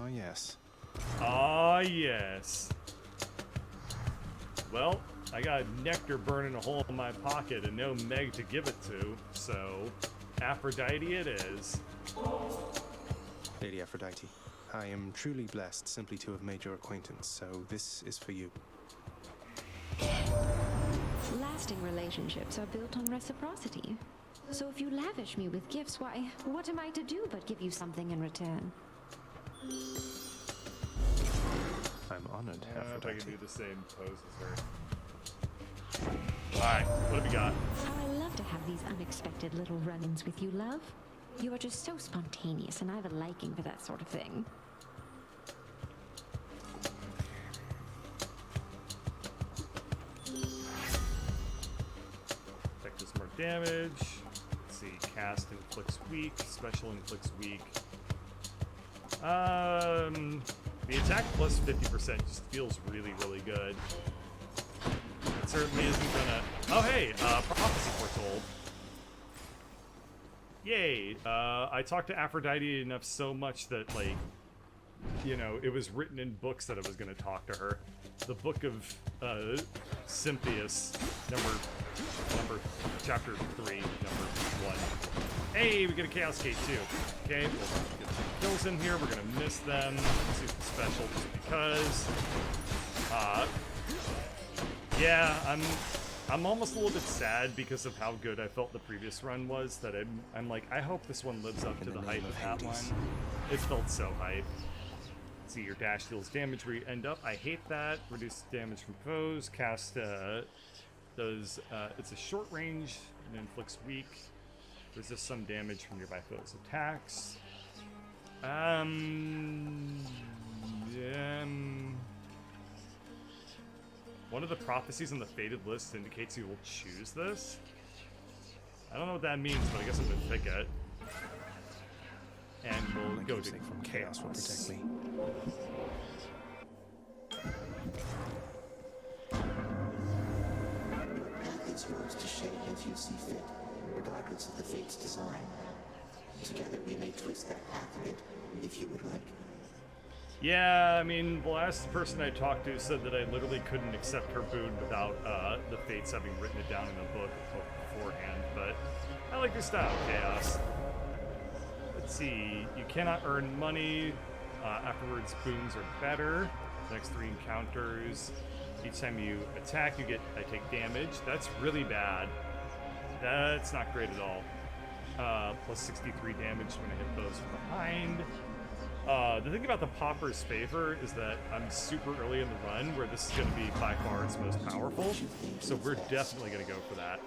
Ah, yes. Ah, yes. Well, I got nectar burning a hole in my pocket and no Meg to give it to, so Aphrodite it is. Lady Aphrodite, I am truly blessed simply to have made your acquaintance, so this is for you. Lasting relationships are built on reciprocity. So if you lavish me with gifts, why, what am I to do but give you something in return? I'm honored, I don't know if I Aphrodite. can do the same pose as her. Alright, what have we got? How I love to have these unexpected little run-ins with you, love. You are just so spontaneous, and I have a liking for that sort of thing. Attack does more damage. Let's see, cast inflicts weak, special inflicts weak. The attack plus 50% just feels really, really good. It certainly isn't gonna... Oh, hey, prophecy foretold. Yay! I talked to Aphrodite enough so much that, like, you know, it was written in books that I was gonna talk to her. The book of Symphius, chapter 3, number 1. Hey, we get a Chaos Gate too. Okay, we'll get some kills in here. We're gonna miss them. Let's use the special just because. Yeah, I'm almost a little bit sad because of how good I felt the previous run was. That I'm like, I hope this one lives up to the hype of that one. It felt so hype. See, your dash deals damage where you end up. I hate that. Reduce damage from foes. Cast does it's a short range and inflicts weak. Resist some damage from nearby foes' attacks. One of the prophecies on the fated list indicates you will choose this. I don't know what that means, but I guess I'm gonna pick it. And we'll go to from chaos will protect me. It's yours to shape as you see fit, regardless of the fate's design. Together we may twist that path a bit, if you would like. Yeah, I mean, the last person I talked to said that I literally couldn't accept her boon without the fates having written it down in a book beforehand, but I like your style, Chaos. Let's see, you cannot earn money. Afterwards, boons are better. Next 3 encounters. Each time you attack, I take damage. That's really bad. That's not great at all. Plus 63 damage when I hit foes from behind. The thing about the Popper's favor is that I'm super early in the run where this is going to be by far its most powerful. So we're definitely going to go for that.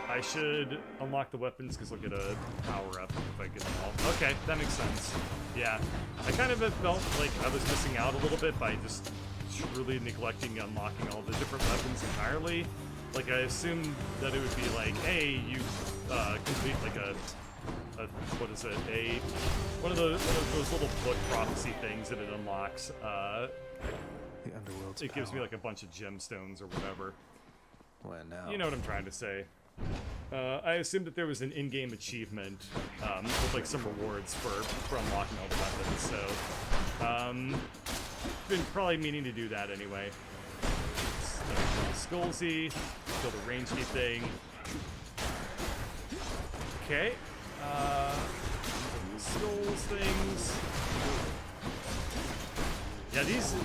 I should unlock the weapons because I'll get a power-up if I get them all. Okay, that makes sense. Yeah, I kind of felt like I was missing out a little bit by just truly neglecting unlocking all the different weapons entirely. Like, I assumed that it would be like, hey, you complete like what is it? One of those little book prophecy things that it unlocks. The underworld's It gives me power. like a bunch of gemstones or whatever. Well, now. You know what I'm trying to say. I assumed that there was an in-game achievement with like some rewards for unlocking all the weapons. So, been probably meaning to do that anyway. Skullsy, kill the range key thing. Okay. Skulls things. Yeah, these.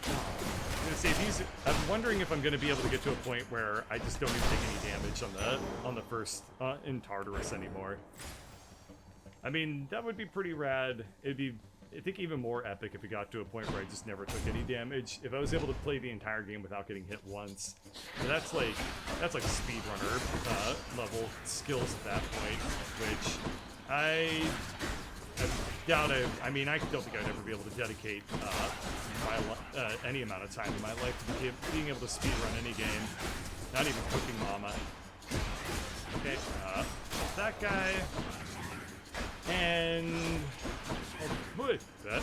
I'm gonna say these. I'm wondering if I'm gonna be able to get to a point where I just don't even take any damage on the first in Tartarus anymore. I mean, that would be pretty rad. It'd be, I think, even more epic if it got to a point where I just never took any damage. If I was able to play the entire game without getting hit once, but that's like speedrunner level skills at that point, which I doubt I mean, I don't think I'd ever be able to dedicate any amount of time in my life to being able to speedrun any game. Not even Cooking Mama. Okay, that guy. And I'll put that.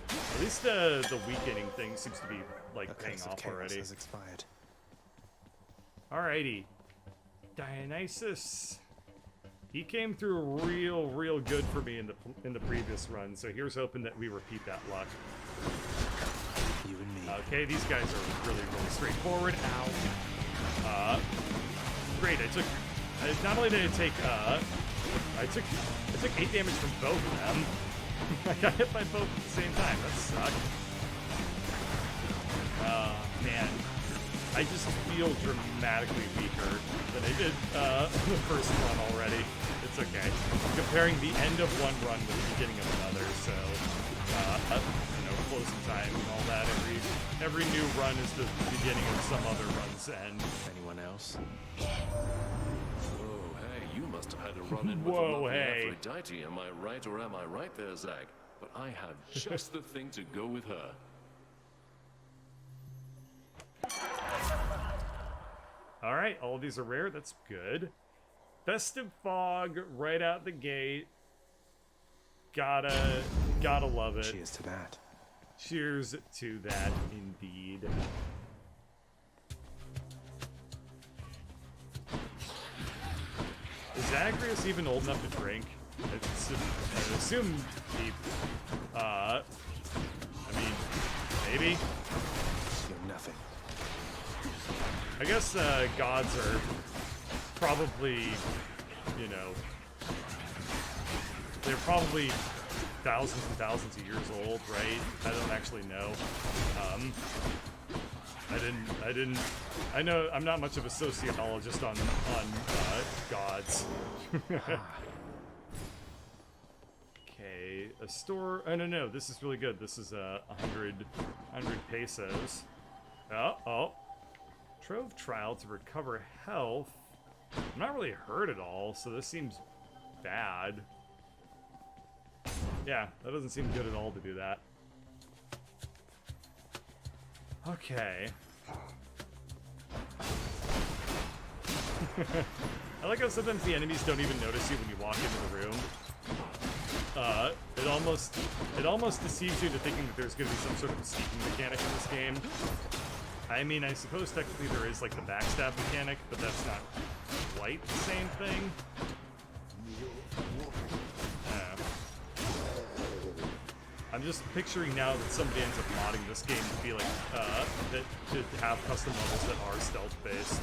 At least the weakening thing seems to be like The paying curse of off chaos already. has expired. Alrighty. Dionysus. He came through real good for me in the previous run, so here's hoping that we repeat that luck. You and me. Okay, these guys are really straightforward. Ow. Great, not only did I take, I took 8 damage from both of them. I got hit by both at the same time. That sucked. Man. I just feel dramatically weaker than I did the first run already. It's okay. I'm comparing the end of one run with the beginning of another, so you know, closing time and all that. Every new run is the beginning of some other run's end. Anyone else? Whoa, hey, you must have had a run-in with Whoa, the lovely hey. Aphrodite, am I right or am I right there, Zag? But I have just the thing to go with her. Alright, all of these are rare, that's good. Festive Fog right out the gate. Gotta love it. Cheers to that. Cheers to that, indeed. Is Zagreus even old enough to drink? I assume he, I mean, maybe? You're nothing. I guess gods are probably, you know, they're probably thousands and thousands of years old, right? I don't actually know. I know I'm not much of a sociologist on gods. Okay, a store. Oh no, this is really good. This is 100 pesos. Oh. Trove trial to recover health. I'm not really hurt at all, so this seems bad. Yeah, that doesn't seem good at all to do that. Okay. I like how sometimes the enemies don't even notice you when you walk into the room. It almost deceives you into thinking that there's gonna be some sort of sneaking mechanic in this game. I mean, I suppose technically there is like the backstab mechanic, but that's not quite the same thing. I'm just picturing now that somebody ends up modding this game to be like, that to have custom levels that are stealth-based,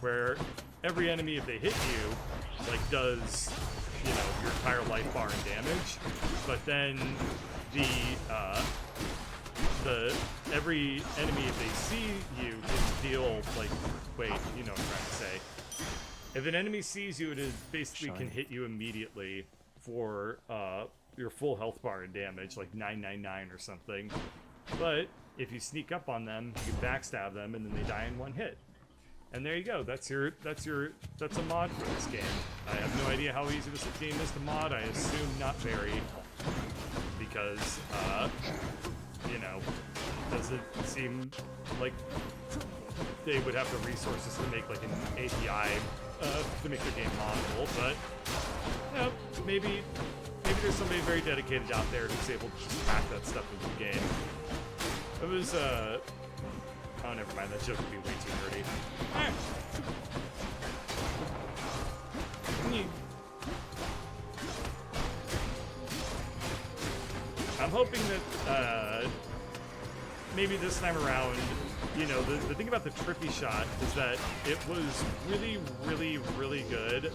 where every enemy, if they hit you, like does, you know, your entire life bar and damage, but then every enemy, if they see you, can deal, like, wait, you know what I'm trying to say. If an enemy sees you, it is basically can hit you immediately for your full health bar and damage, like 999 or something. But if you sneak up on them, you backstab them, and then they die in one hit. And there you go. That's a mod for this game. I have no idea how easy this game is to mod. I assume not very, because you know, doesn't seem like they would have the resources to make like an API to make the game moddable. But you know, maybe there's somebody very dedicated out there who's able to just pack that stuff into the game. It was oh, never mind. That joke would be way too nerdy. I'm hoping that maybe this time around, you know, the thing about the trippy shot is that it was really good,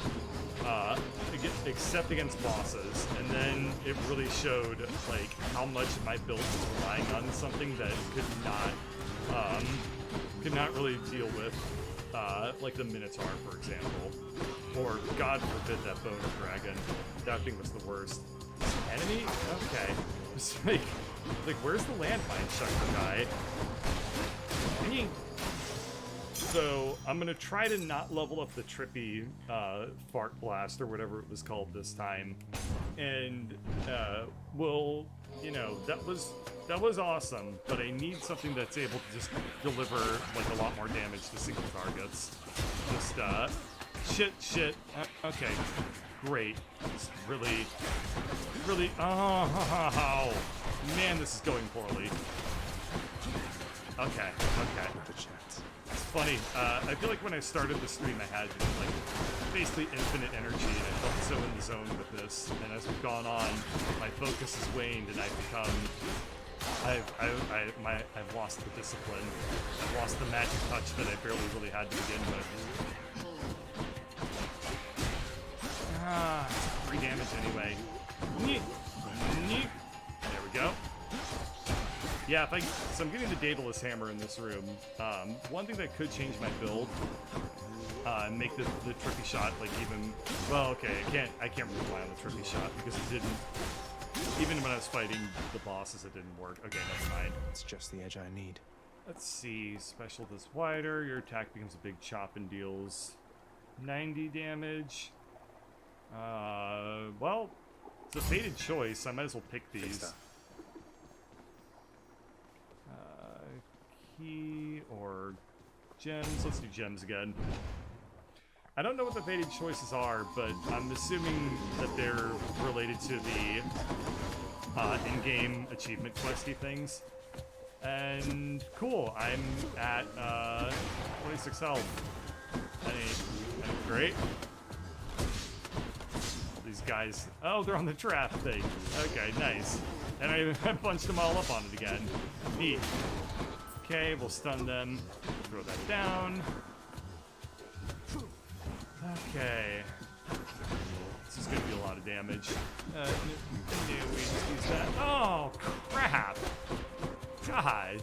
except against bosses, and then it really showed like how much my build was relying on something that could not really deal with, like the Minotaur, for example, or God forbid that Boner Dragon. That thing was the worst. Enemy? Okay. It's like where's the landmine chucker guy? So I'm gonna try to not level up the trippy fart blast or whatever it was called this time, and we'll, you know, that was awesome, but I need something that's able to just deliver like a lot more damage to single targets. Just shit. Okay, great. Just really. Oh man, this is going poorly. Okay. Not a chance. It's funny. I feel like when I started the stream, I had like basically infinite energy, and I felt so in the zone with this. And as we've gone on, my focus has waned, and I've lost the discipline. I've lost the magic touch that I barely really had to begin with. 3 damage anyway. Neat. Neat. There we go. Yeah, so I'm getting the Daedalus Hammer in this room. One thing that could change my build, make the trippy shot like even, well, okay, I can't rely on the trippy shot because it didn't, even when I was fighting the bosses, it didn't work. Okay, never mind. It's just the edge I need. Let's see, special does wider, your attack becomes a big chop and deals 90 damage. Well, it's a fated choice. I might as well pick these. Key or gems. Let's do gems again. I don't know what the fated choices are, but I'm assuming that they're related to the in-game achievement questy things. And cool, I'm at 26 health. That ain't great. These guys, oh, they're on the trap thing. Okay, nice. And I punched them all up on it again. Neat. Okay, we'll stun them. Throw that down. Okay. This is gonna be a lot of damage. We just use that. Oh, crap! God!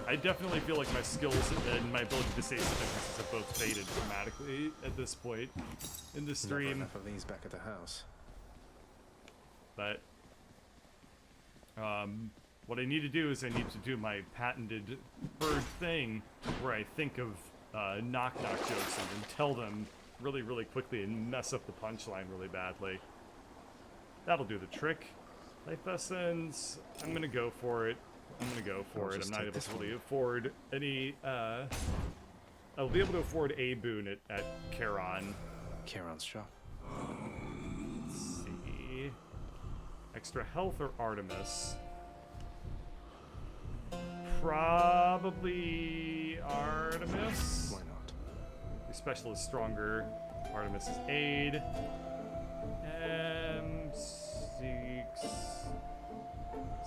I definitely feel like my skills and my ability to save sicknesses have both faded dramatically at this point in the stream. Never enough of these back at the house. But what I need to do is I need to do my patented bird thing where I think of knock-knock jokes and then tell them really, really quickly and mess up the punchline really badly. That'll do the trick. Life essence, I'm gonna go for it. I'm not able to really afford any, I'll be able to afford a boon at Charon. Charon's shop. Let's see. Extra health or Artemis? Probably Artemis. Why not? Your special is stronger. Artemis is aid.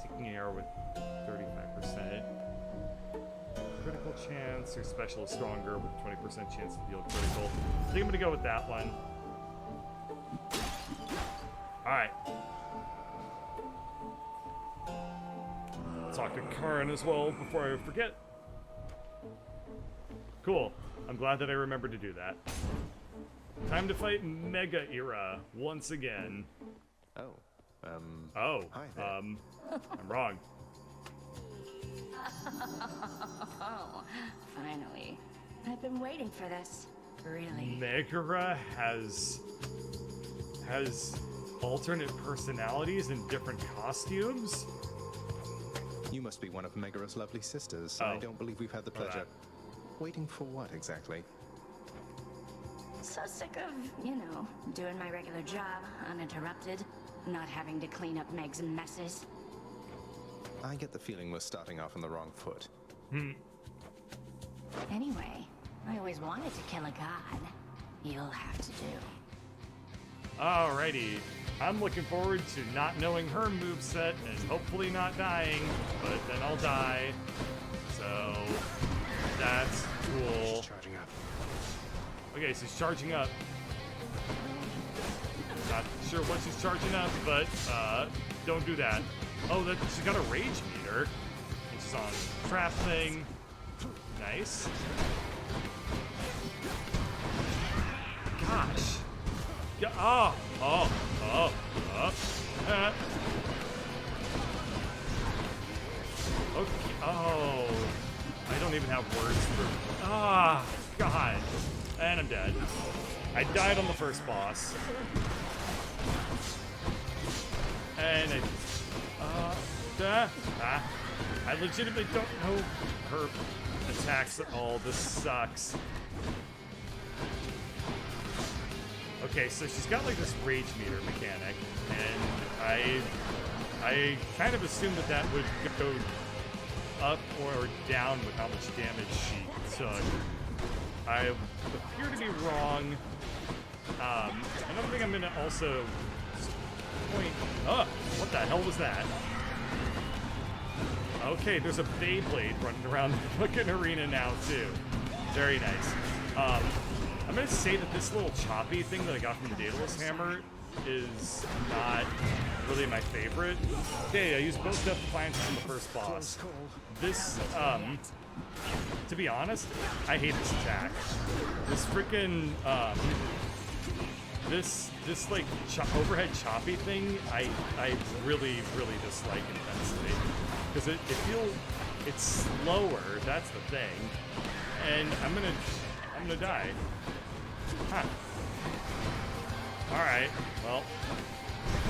Seeking arrow with 35%. Critical chance. Your special is stronger with 20% chance to deal critical. I think I'm gonna go with that one. Alright. Talk to Karin as well before I forget. Cool. I'm glad that I remembered to do that. Time to fight Mega Era once again. Oh. Hi there. I'm wrong. Oh, finally. I've been waiting for this. Really. Megara has alternate personalities and different costumes? You must be one of Megara's lovely sisters. Oh. I don't believe we've had the pleasure. Alright. Waiting for what exactly? So sick of, doing my regular job, uninterrupted, not having to clean up Meg's messes. I get the feeling we're starting off on the wrong foot. Anyway, I always wanted to kill a god. You'll have to do. Alrighty. I'm looking forward to not knowing her moveset and hopefully not dying, but then I'll die. So, that's cool. She's charging up. Okay, so she's charging up. Not sure what she's charging up, but don't do that. Oh, she's got a rage meter. And she's on trap thing. Nice. Gosh. Yeah, okay. Oh. I don't even have words for. God. And I'm dead. I died on the first boss. And I legitimately don't know her attacks at all. This sucks. Okay, so she's got like this rage meter mechanic, and I kind of assumed that would go up or down with how much damage she took. I appear to be wrong. Another thing I'm gonna also point. Oh, what the hell was that? Okay, there's a Beyblade running around the fucking arena now too. Very nice. I'm gonna say that this little choppy thing that I got from the Daedalus Hammer is not really my favorite. Okay, I used both Death Appliances in the first boss. This, to be honest, I hate this attack. This freaking, this like overhead choppy thing, I really dislike intensely. Because it's slower, that's the thing. And I'm gonna die. Huh. Alright, well,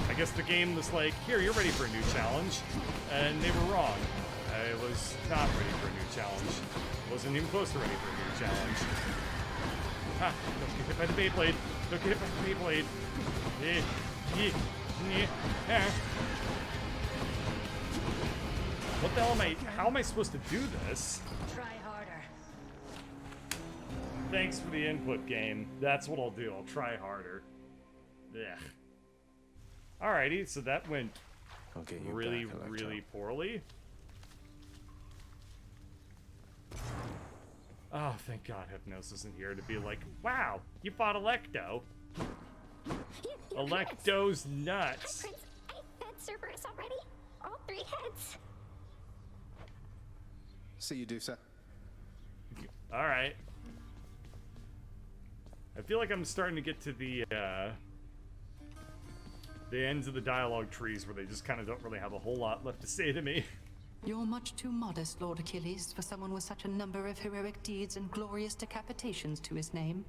I guess the game was like, here, you're ready for a new challenge. And they were wrong. I was not ready for a new challenge. Wasn't even close to ready for a new challenge. Ha! Don't get hit by the Beyblade. Don't get hit by the Beyblade. What the hell am I? How am I supposed to do this? Try harder. Thanks for the input, game. That's what I'll do. I'll try harder. Yeah. Alrighty, so that went really poorly. Oh, thank God Hypnos isn't here to be like, wow, you fought Electo. Electo's nuts. Prince, I fed Cerberus already. All 3 heads. So you do, sir. Alright. I feel like I'm starting to get to the ends of the dialogue trees where they just kind of don't really have a whole lot left to say to me. You're much too modest, Lord Achilles, for someone with such a number of heroic deeds and glorious decapitations to his name.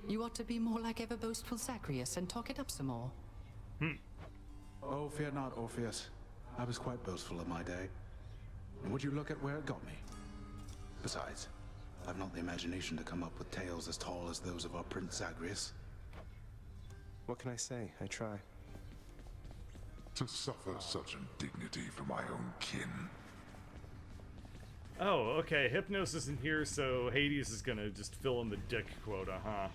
You ought to be more like ever boastful Zagreus and talk it up some more. Oh, fear not, Orpheus. I was quite boastful in my day. And would you look at where it got me? Besides, I've not the imagination to come up with tales as tall as those of our Prince Zagreus. What can I say? I try. To suffer such indignity for my own kin. Oh, okay. Hypnos isn't here, so Hades is gonna just fill in the dick quota, huh?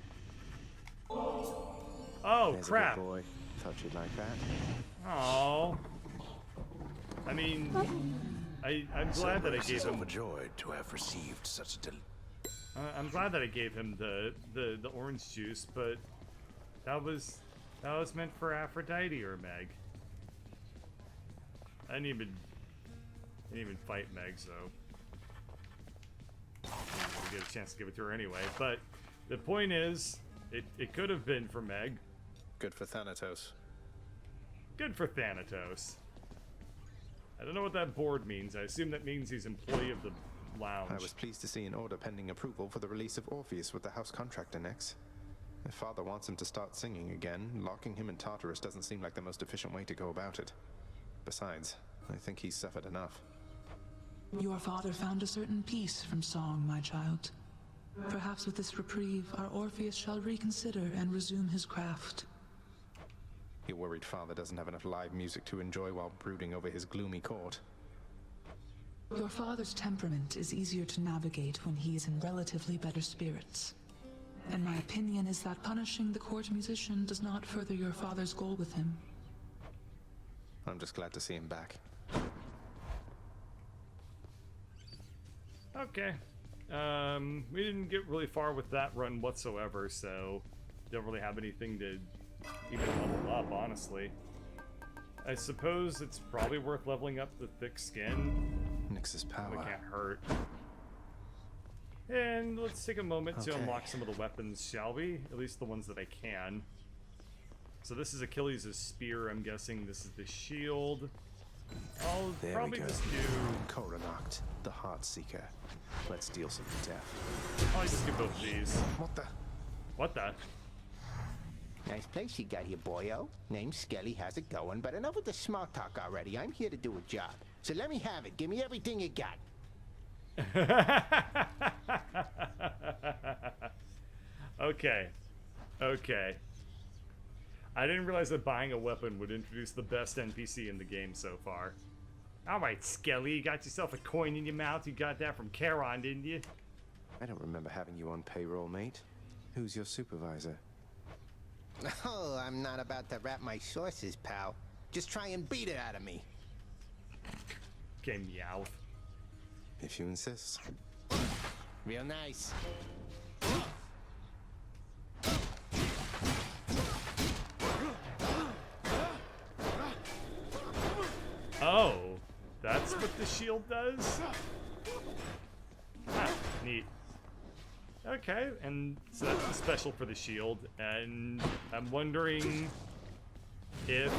Oh, There's crap. A good boy. Thought you'd like that. Oh. I mean, I'm glad that I gave him. Overjoyed to have received such a I'm glad that I gave him the orange juice, but that was meant for Aphrodite or Meg. I didn't even fight Meg, so I didn't get a chance to give it to her anyway. But the point is, it could have been for Meg. Good for Thanatos. Good for Thanatos. I don't know what that board means. I assume that means he's employee of the lounge. I was pleased to see an order pending approval for the release of Orpheus with the house contract annex. If Father wants him to start singing again, locking him in Tartarus doesn't seem like the most efficient way to go about it. Besides, I think he's suffered enough. Your father found a certain peace from song, my child. Perhaps with this reprieve, our Orpheus shall reconsider and resume his craft. You're worried Father doesn't have enough live music to enjoy while brooding over his gloomy court. Your father's temperament is easier to navigate when he is in relatively better spirits. And my opinion is that punishing the court musician does not further your father's goal with him. I'm just glad to see him back. Okay. We didn't get really far with that run whatsoever, so don't really have anything to even level up, honestly. I suppose it's probably worth leveling up the thick skin. Nix's power. It can't hurt. And let's take a moment to unlock some of the weapons, shall we? At least the ones that I can. So this is Achilles' spear, I'm guessing. This is the shield. I'll probably just do... Coronact, the Heartseeker. Let's deal some death. I'll just give both of these. What the? What the? Nice place you got here, boyo. Name's Skelly, how's it going? But enough with the small talk already. I'm here to do a job. So let me have it. Give me everything you got. Okay. Okay. I didn't realize that buying a weapon would introduce the best NPC in the game so far. Alright, Skelly, you got yourself a coin in your mouth. You got that from Charon, didn't you? I don't remember having you on payroll, mate. Who's your supervisor? Oh, I'm not about to wrap my sources, pal. Just try and beat it out of me. Okay, meow. If you insist. Real nice. Oh, that's what the shield does? Ah, neat. Okay, and so that's the special for the shield, and I'm wondering if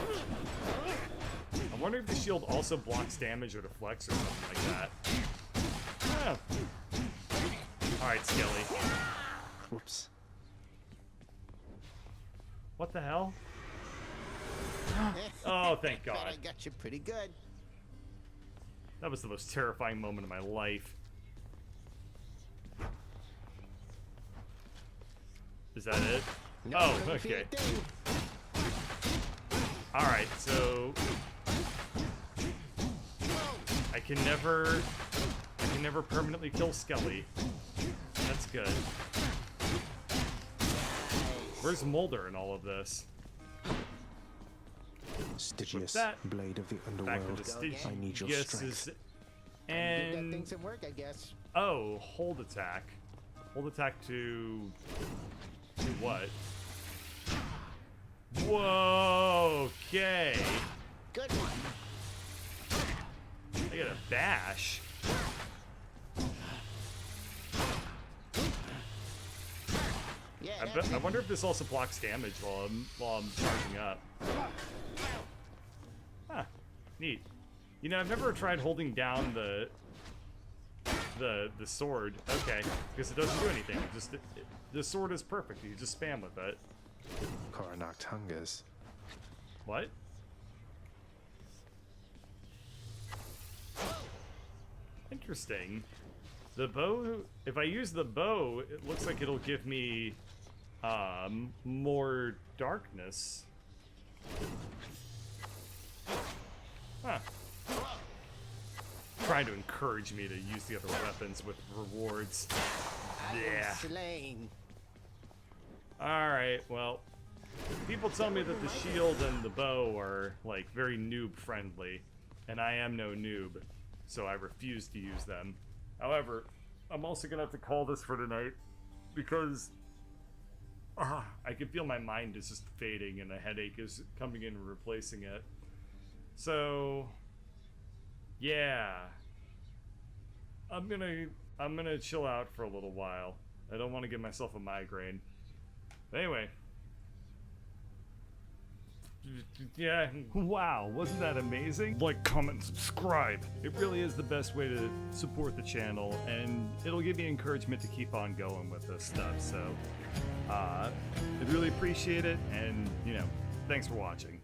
the shield also blocks damage or deflects or something like that. Oh. Alright, Skelly. Whoops. What the hell? Oh, thank God. Bet I got you pretty good. That was the most terrifying moment of my life. Is that it? No, oh, okay. Alright, so I can never permanently kill Skelly. That's good. Where's Mulder in all of this? Stygius, that blade of the back to underworld. the I need your Stygius strength. And and things at work, I guess. oh, hold attack. Hold attack to what? Whoa, okay. Good one. I get a bash. Yeah, I wonder if this also blocks damage while I'm charging up. Huh. Neat. You know, I've never tried holding down the sword. Okay, because it doesn't do anything. The sword is perfect. You just spam with it. Coronact hungers. What? Interesting. The bow, if I use the bow, it looks like it'll give me more darkness. Huh. Trying to encourage me to use the other weapons with rewards. Yeah. Slain. Alright, well, people tell me that the shield and the bow are, like, very noob friendly, and I am no noob, so I refuse to use them. However, I'm also gonna have to call this for tonight, because I can feel my mind is just fading and a headache is coming in and replacing it. So, yeah. I'm gonna chill out for a little while. I don't want to give myself a migraine. But anyway. Yeah. Wow, wasn't that amazing? Like, comment, subscribe. It really is the best way to support the channel, and it'll give me encouragement to keep on going with this stuff. So, I really appreciate it, and, you know, thanks for watching.